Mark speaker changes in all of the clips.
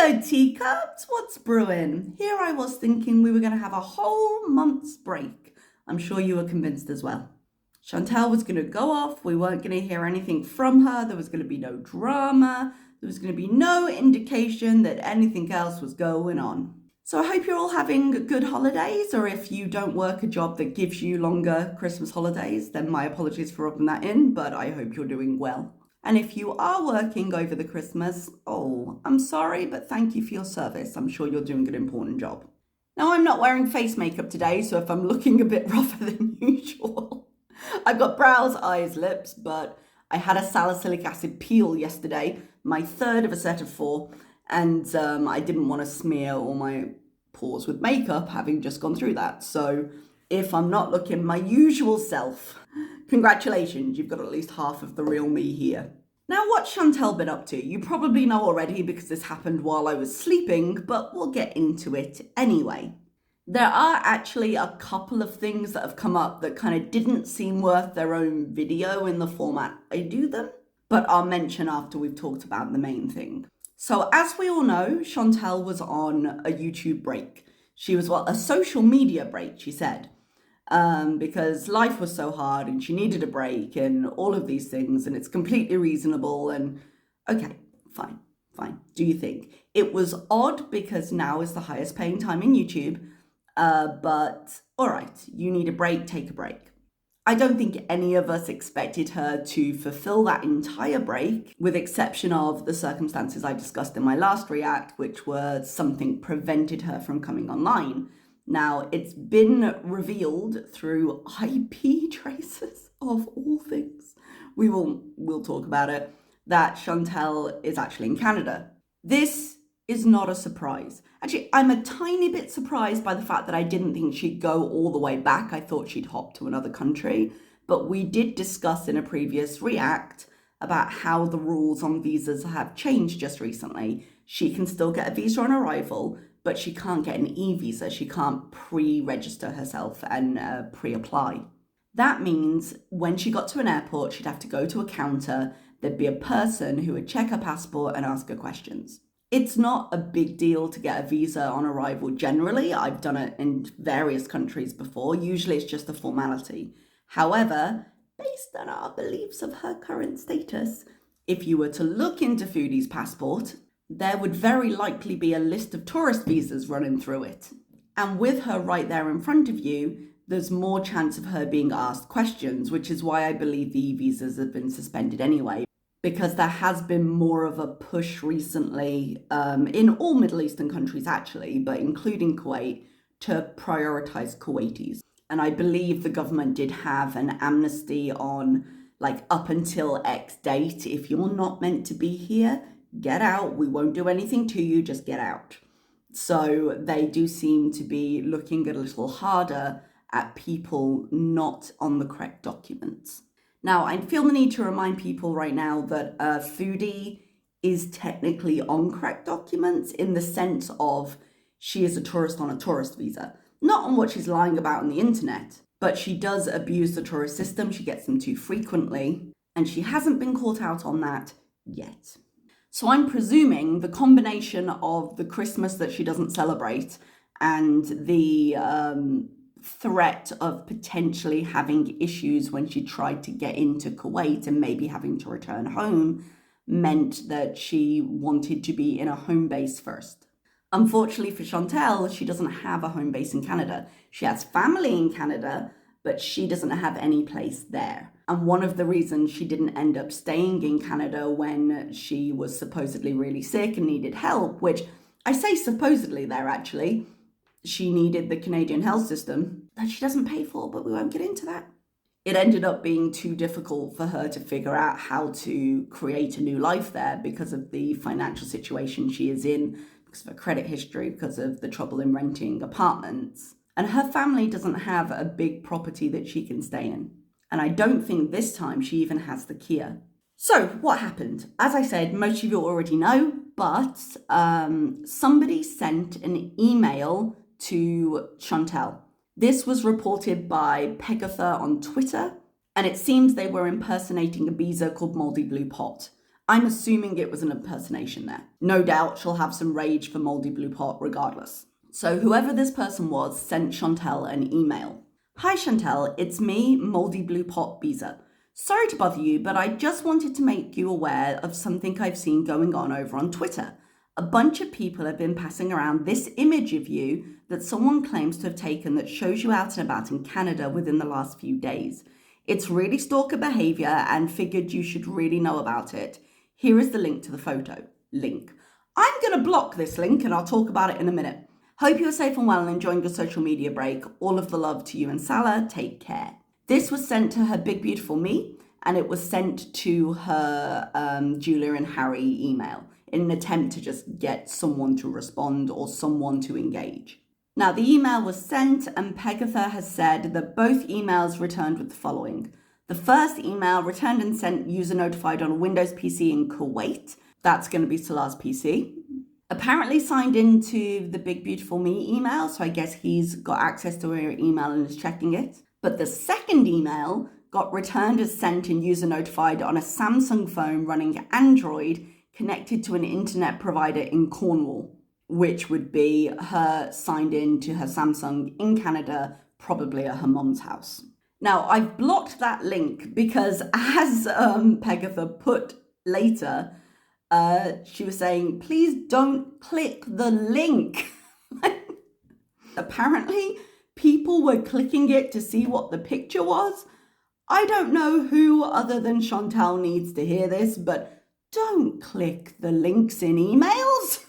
Speaker 1: Hello, teacups. What's brewing? Here I was thinking we were going to have a whole month's break. I'm sure you were convinced as well. Chantel was going to go off. We weren't going to hear anything from her. There was going to be no drama. There was going to be no indication that anything else was going on. So I hope you're all having good holidays, or if you don't work a job that gives you longer Christmas holidays, then my apologies for rubbing that in, but I hope you're doing well. And if you are working over the Christmas, I'm sorry, but thank you for your service. I'm sure you're doing an important job. Now, I'm not wearing face makeup today, so if I'm looking a bit rougher than usual, I've got brows, eyes, lips, but I had a salicylic acid peel yesterday, my third of a set of 4, and I didn't want to smear all my pores with makeup, having just gone through that. So if I'm not looking my usual self, congratulations, you've got at least half of the real me here. Now, what's Chantel been up to? You probably know already because this happened while I was sleeping, but we'll get into it anyway. There are actually a couple of things that have come up that kind of didn't seem worth their own video in the format I do them, but I'll mention after we've talked about the main thing. So as we all know, Chantel was on a YouTube break. She was, a social media break, she said. Because life was so hard and she needed a break and all of these things, and it's completely reasonable. And okay, fine. Do you think? It was odd because now is the highest paying time in YouTube, but all right, you need a break, take a break. I don't think any of us expected her to fulfill that entire break, with exception of the circumstances I discussed in my last react, which were something prevented her from coming online. Now, it's been revealed through IP traces of all things, we'll talk about it, that Chantel is actually in Canada. This is not a surprise. Actually, I'm a tiny bit surprised by the fact that I didn't think she'd go all the way back. I thought she'd hop to another country, but we did discuss in a previous react about how the rules on visas have changed just recently. She can still get a visa on arrival, but she can't get an e-visa. She can't pre-register herself and pre-apply. That means when she got to an airport, she'd have to go to a counter. There'd be a person who would check her passport and ask her questions. It's not a big deal to get a visa on arrival generally. I've done it in various countries before. Usually it's just a formality. However, based on our beliefs of her current status, if you were to look into Foodie's passport, there would very likely be a list of tourist visas running through it. And with her right there in front of you, there's more chance of her being asked questions, which is why I believe the e-visas have been suspended anyway, because there has been more of a push recently, in all Middle Eastern countries actually, but including Kuwait, to prioritize Kuwaitis. And I believe the government did have an amnesty on up until X date. If you're not meant to be here, get out. We won't do anything to you, just get out. So they do seem to be looking a little harder at people not on the correct documents. Now, I feel the need to remind people right now that Foodie is technically on correct documents in the sense of she is a tourist on a tourist visa. Not on what she's lying about on the internet, but she does abuse the tourist system. She gets them too frequently, and she hasn't been caught out on that yet. So I'm presuming the combination of the Christmas that she doesn't celebrate and the threat of potentially having issues when she tried to get into Kuwait and maybe having to return home meant that she wanted to be in a home base first. Unfortunately for Chantel, she doesn't have a home base in Canada. She has family in Canada, but she doesn't have any place there. And one of the reasons she didn't end up staying in Canada when she was supposedly really sick and needed help, which I say supposedly there actually, she needed the Canadian health system that she doesn't pay for, but we won't get into that. It ended up being too difficult for her to figure out how to create a new life there because of the financial situation she is in, because of her credit history, because of the trouble in renting apartments. And her family doesn't have a big property that she can stay in. And I don't think this time she even has the Kia. So what happened? As I said, most of you already know, but somebody sent an email to Chantel. This was reported by Pegatha on Twitter, and it seems they were impersonating a visa called Moldy Blue Pot. I'm assuming it was an impersonation there. No doubt she'll have some rage for Moldy Blue Pot regardless. So whoever this person was sent Chantel an email. Hi Chantel, it's me, Moldy Blue Pot Beezer. Sorry to bother you, but I just wanted to make you aware of something I've seen going on over on Twitter. A bunch of people have been passing around this image of you that someone claims to have taken that shows you out and about in Canada within the last few days. It's really stalker behavior and figured you should really know about it. Here is the link to the photo. Link. I'm going to block this link and I'll talk about it in a minute. Hope you're safe and well and enjoying your social media break. All of the love to you and Salah. Take care. This was sent to her Big Beautiful Me, and it was sent to her Julia and Harry email in an attempt to just get someone to respond or someone to engage. Now, the email was sent, and Pegatha has said that both emails returned with the following. The first email returned and sent user notified on a Windows PC in Kuwait. That's going to be Salah's PC. Apparently signed into the Big Beautiful Me email, so I guess he's got access to her email and is checking it. But the second email got returned as sent and user notified on a Samsung phone running Android connected to an internet provider in Cornwall, which would be her signed in to her Samsung in Canada, probably at her mom's house. Now, I've blocked that link because as Pegatha put later, she was saying, please don't click the link. Apparently, people were clicking it to see what the picture was. I don't know who other than Chantal needs to hear this, but don't click the links in emails.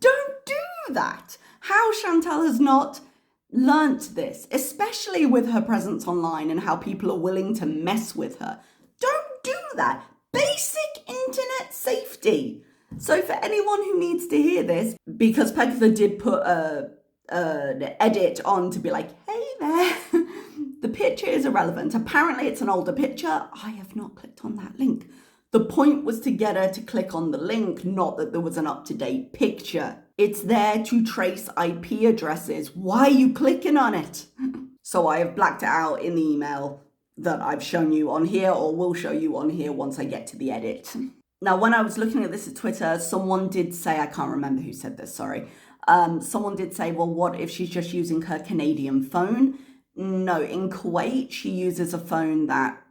Speaker 1: Don't do that. How Chantal has not learnt this, especially with her presence online and how people are willing to mess with her. Don't do that. Basic internet safety. So for anyone who needs to hear this, because Pegatha did put an edit on to be like, hey there, the picture is irrelevant. Apparently it's an older picture. I have not clicked on that link. The point was to get her to click on the link, not that there was an up-to-date picture. It's there to trace IP addresses. Why are you clicking on it? So I have blacked it out in the email that I've shown you on here, or will show you on here once I get to the edit. Now, when I was looking at this at Twitter, someone did say, I can't remember who said this, sorry. Someone did say, well, what if she's just using her Canadian phone? No, in Kuwait, she uses a phone that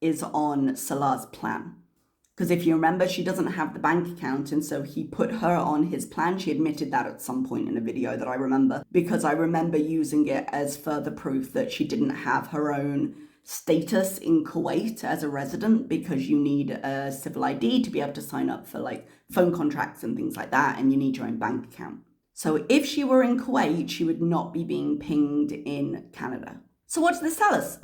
Speaker 1: is on Salah's plan. Because if you remember, she doesn't have the bank account, and so he put her on his plan. She admitted that at some point in a video that I remember, because I remember using it as further proof that she didn't have her own status in Kuwait as a resident, because you need a civil ID to be able to sign up for like phone contracts and things like that, and you need your own bank account. So if she were in Kuwait, she would not be being pinged in Canada. So what does this tell us?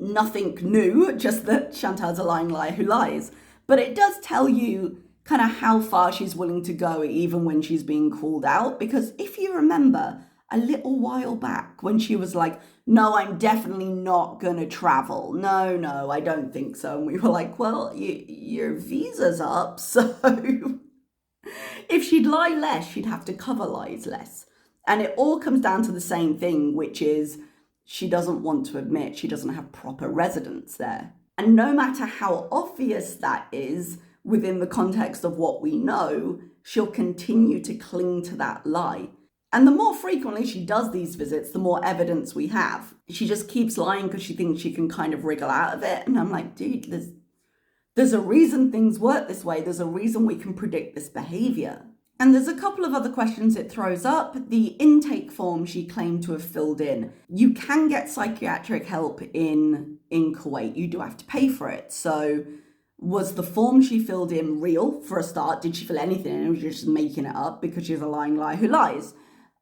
Speaker 1: Nothing new, just that Chantal's a lying liar who lies. But it does tell you kind of how far she's willing to go even when she's being called out. Because if you remember a little while back when she was like, no, I'm definitely not going to travel. No, I don't think so. And we were like, well, your visa's up. So if she'd lie less, she'd have to cover lies less. And it all comes down to the same thing, which is she doesn't want to admit she doesn't have proper residence there. And no matter how obvious that is within the context of what we know, she'll continue to cling to that lie. And the more frequently she does these visits, the more evidence we have. She just keeps lying because she thinks she can kind of wriggle out of it. And I'm like, dude, there's a reason things work this way. There's a reason we can predict this behavior. And there's a couple of other questions it throws up. The intake form she claimed to have filled in. You can get psychiatric help in Kuwait. You do have to pay for it. So was the form she filled in real for a start? Did she fill anything in? Or was she just making it up because she's a lying liar who lies?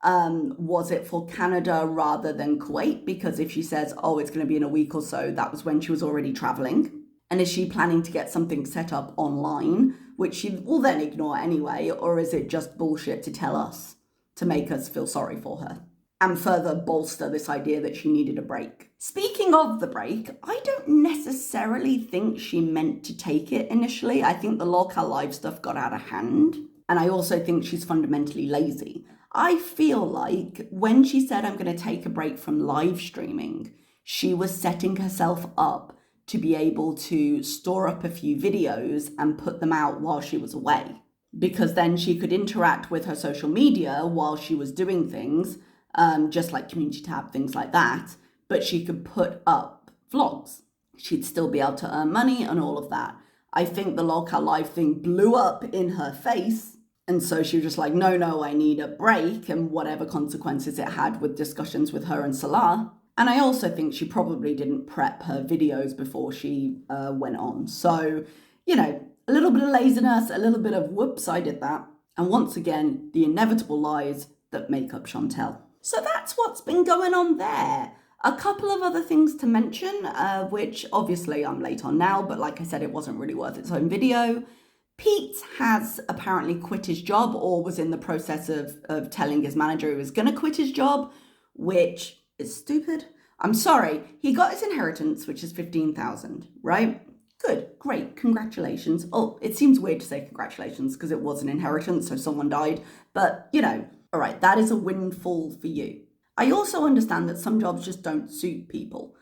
Speaker 1: Was it for Canada rather than Kuwait? Because if she says, oh, it's going to be in a week or so, that was when she was already traveling. And is she planning to get something set up online, which she will then ignore anyway? Or is it just bullshit to tell us to make us feel sorry for her and further bolster this idea that she needed a break? Speaking of the break, I don't necessarily think she meant to take it initially. I think the lolcow live stuff got out of hand. And I also think she's fundamentally lazy. I feel like when she said, I'm going to take a break from live streaming, she was setting herself up to be able to store up a few videos and put them out while she was away. Because then she could interact with her social media while she was doing things, just like community tab, things like that. But she could put up vlogs. She'd still be able to earn money and all of that. I think the lolcow live thing blew up in her face. And so she was just like, no, I need a break, and whatever consequences it had with discussions with her and Salah. And I also think she probably didn't prep her videos before she went on. So, a little bit of laziness, a little bit of whoops, I did that. And once again, the inevitable lies that make up Chantel. So that's what's been going on there. A couple of other things to mention, which obviously I'm late on now, but like I said, it wasn't really worth its own video. Peetz has apparently quit his job, or was in the process of telling his manager he was going to quit his job, which is stupid. I'm sorry. He got his inheritance, which is $15,000, right? Good, great, congratulations. Oh, it seems weird to say congratulations because it was an inheritance, so someone died. But, all right, that is a windfall for you. I also understand that some jobs just don't suit people.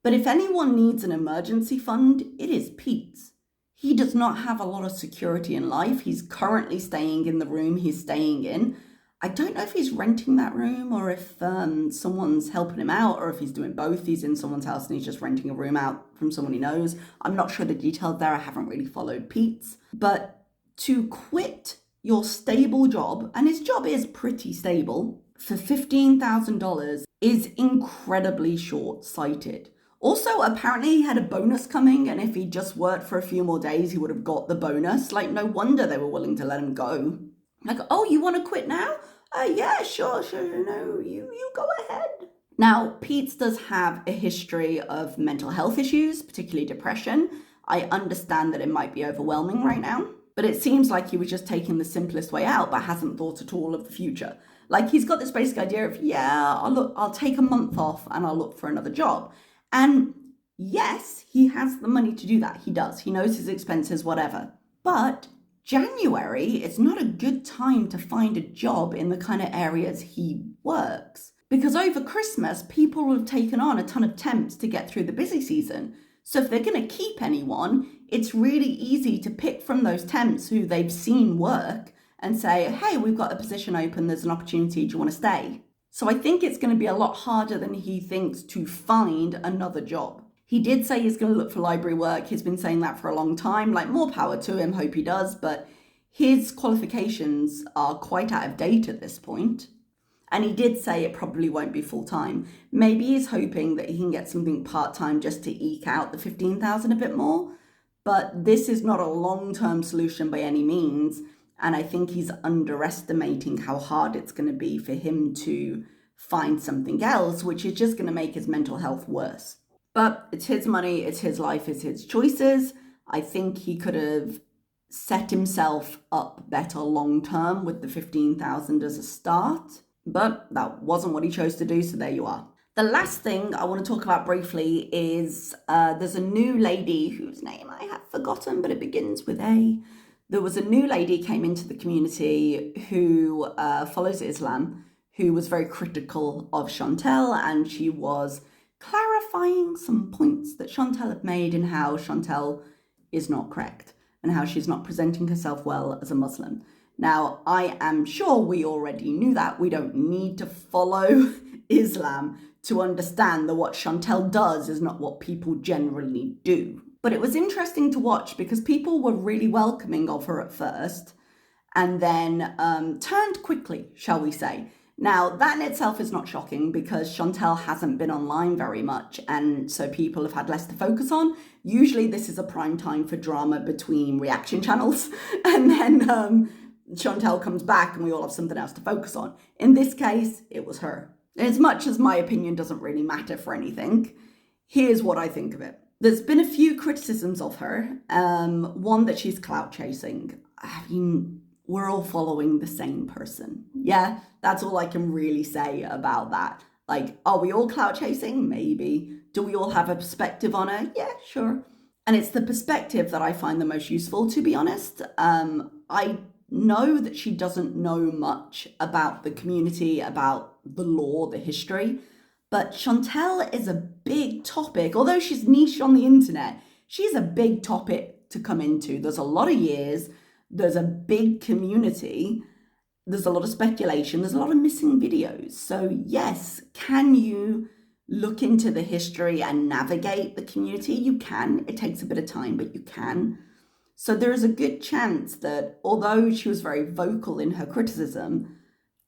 Speaker 1: But if anyone needs an emergency fund, it is Peetz. He does not have a lot of security in life. He's currently staying in the room he's staying in. I don't know if he's renting that room or if someone's helping him out, or if he's doing both. He's in someone's house and he's just renting a room out from someone he knows. I'm not sure the details there. I haven't really followed Peetz. But to quit your stable job, and his job is pretty stable, for $15,000 is incredibly short-sighted. Also, apparently he had a bonus coming, and if he just worked for a few more days, he would have got the bonus. Like, no wonder they were willing to let him go. Like, oh, you want to quit now? Yeah, sure, no, you go ahead. Now, Peetz does have a history of mental health issues, particularly depression. I understand that it might be overwhelming right now, but it seems like he was just taking the simplest way out, but hasn't thought at all of the future. Like, he's got this basic idea of, I'll take a month off and I'll look for another job. And yes, he has the money to do that. He does. He knows his expenses, whatever. But January is not a good time to find a job in the kind of areas he works. Because over Christmas, people will have taken on a ton of temps to get through the busy season. So if they're going to keep anyone, it's really easy to pick from those temps who they've seen work and say, hey, we've got a position open, there's an opportunity, do you want to stay? So I think it's going to be a lot harder than he thinks to find another job. He did say he's going to look for library work. He's been saying that for a long time. Like, more power to him, hope he does. But his qualifications are quite out of date at this point. And he did say it probably won't be full-time. Maybe he's hoping that he can get something part-time just to eke out the $15,000 a bit more. But this is not a long-term solution by any means. And I think he's underestimating how hard it's going to be for him to find something else, which is just going to make his mental health worse. But it's his money, it's his life, it's his choices. I think he could have set himself up better long-term with the $15,000 as a start. But that wasn't what he chose to do, so there you are. The last thing I want to talk about briefly is there's a new lady whose name I have forgotten, but it begins with A. There was a new lady came into the community who follows Islam, who was very critical of Chantel, and she was clarifying some points that Chantel had made and how Chantel is not correct and how she's not presenting herself well as a Muslim. Now, I am sure we already knew that. We don't need to follow Islam to understand that what Chantel does is not what people generally do. But it was interesting to watch because people were really welcoming of her at first and then turned quickly, shall we say. Now, that in itself is not shocking because Chantel hasn't been online very much, and so people have had less to focus on. Usually this is a prime time for drama between reaction channels, and then Chantel comes back and we all have something else to focus on. In this case, it was her. As much as my opinion doesn't really matter for anything, here's what I think of it. There's been a few criticisms of her. One, that she's clout chasing. I mean, we're all following the same person. Yeah, that's all I can really say about that. Like, are we all clout chasing? Maybe. Do we all have a perspective on her? Yeah, sure. And it's the perspective that I find the most useful, to be honest. I know that she doesn't know much about the community, about the law, the history, But Chantel is a big topic. Although she's niche on the internet, she's a big topic to come into. There's a lot of years, there's a big community, there's a lot of speculation, there's a lot of missing videos. So yes, can you look into the history and navigate the community? You can. It takes a bit of time, but you can. So there is a good chance that although she was very vocal in her criticism,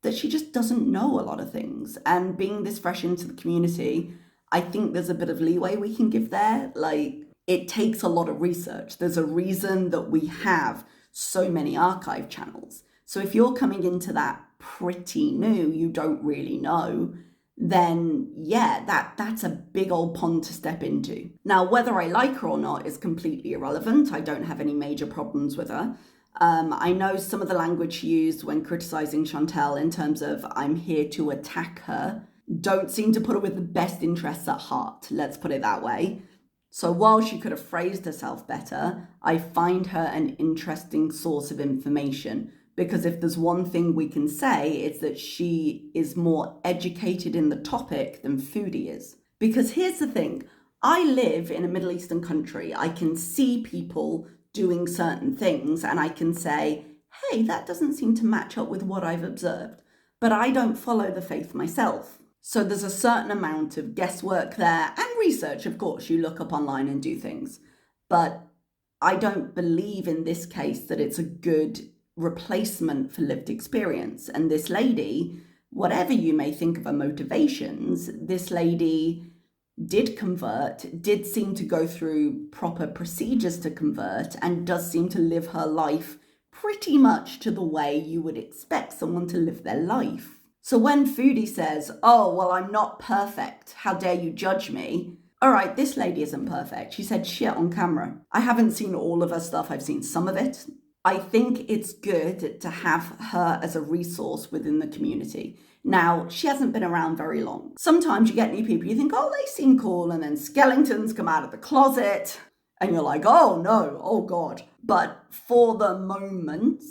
Speaker 1: that she just doesn't know a lot of things. And being this fresh into the community, I think there's a bit of leeway we can give there. Like, it takes a lot of research. There's a reason that we have so many archive channels. So if you're coming into that pretty new, you don't really know, then yeah, that's a big old pond to step into. Now, whether I like her or not is completely irrelevant. I don't have any major problems with her. I know some of the language she used when criticizing Chantel in terms of I'm here to attack her don't seem to put her with the best interests at heart, let's put it that way. So while she could have phrased herself better, I find her an interesting source of information, because if there's one thing we can say, it's that she is more educated in the topic than Foodie is. Because here's the thing, I live in a Middle Eastern country. I can see people doing certain things and I can say, hey, that doesn't seem to match up with what I've observed. But I don't follow the faith myself. So there's a certain amount of guesswork there, and research, of course. You look up online and do things. But I don't believe in this case that it's a good replacement for lived experience. And this lady, whatever you may think of her motivations, this lady did convert, did seem to go through proper procedures to convert, and does seem to live her life pretty much to the way you would expect someone to live their life. So when Foodie says, oh, well, I'm not perfect, how dare you judge me? All right, this lady isn't perfect. She said shit on camera. I haven't seen all of her stuff. I've seen some of it. I think it's good to have her as a resource within the community. Now, she hasn't been around very long. Sometimes you get new people, you think, oh, they seem cool, and then skeletons come out of the closet, and you're like, oh no, oh God. But for the moment,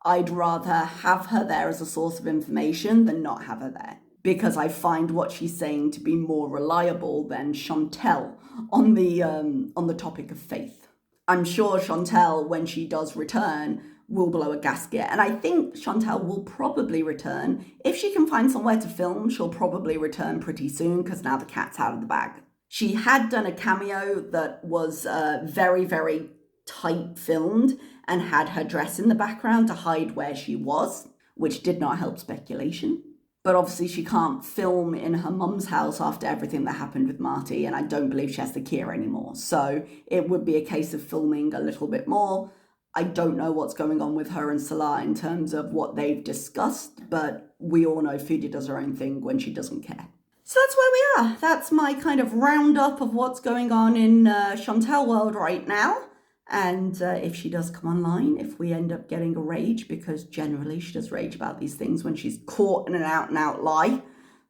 Speaker 1: I'd rather have her there as a source of information than not have her there, because I find what she's saying to be more reliable than Chantel on the topic of faith. I'm sure Chantel, when she does return, will blow a gasket. And I think Chantel will probably return. If she can find somewhere to film, she'll probably return pretty soon, because now the cat's out of the bag. She had done a cameo that was very, very tight filmed and had her dress in the background to hide where she was, which did not help speculation. But obviously she can't film in her mum's house after everything that happened with Marty, and I don't believe she has the key anymore. So it would be a case of filming a little bit more. I don't know what's going on with her and Salah in terms of what they've discussed, but we all know Foodie does her own thing when she doesn't care. So that's where we are. That's my kind of roundup of what's going on in Chantel world right now. And if she does come online, if we end up getting a rage, because generally she does rage about these things when she's caught in an out and out lie,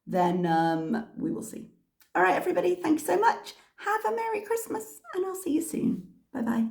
Speaker 1: then we will see. All right, everybody, thank you so much. Have a Merry Christmas, and I'll see you soon. Bye-bye.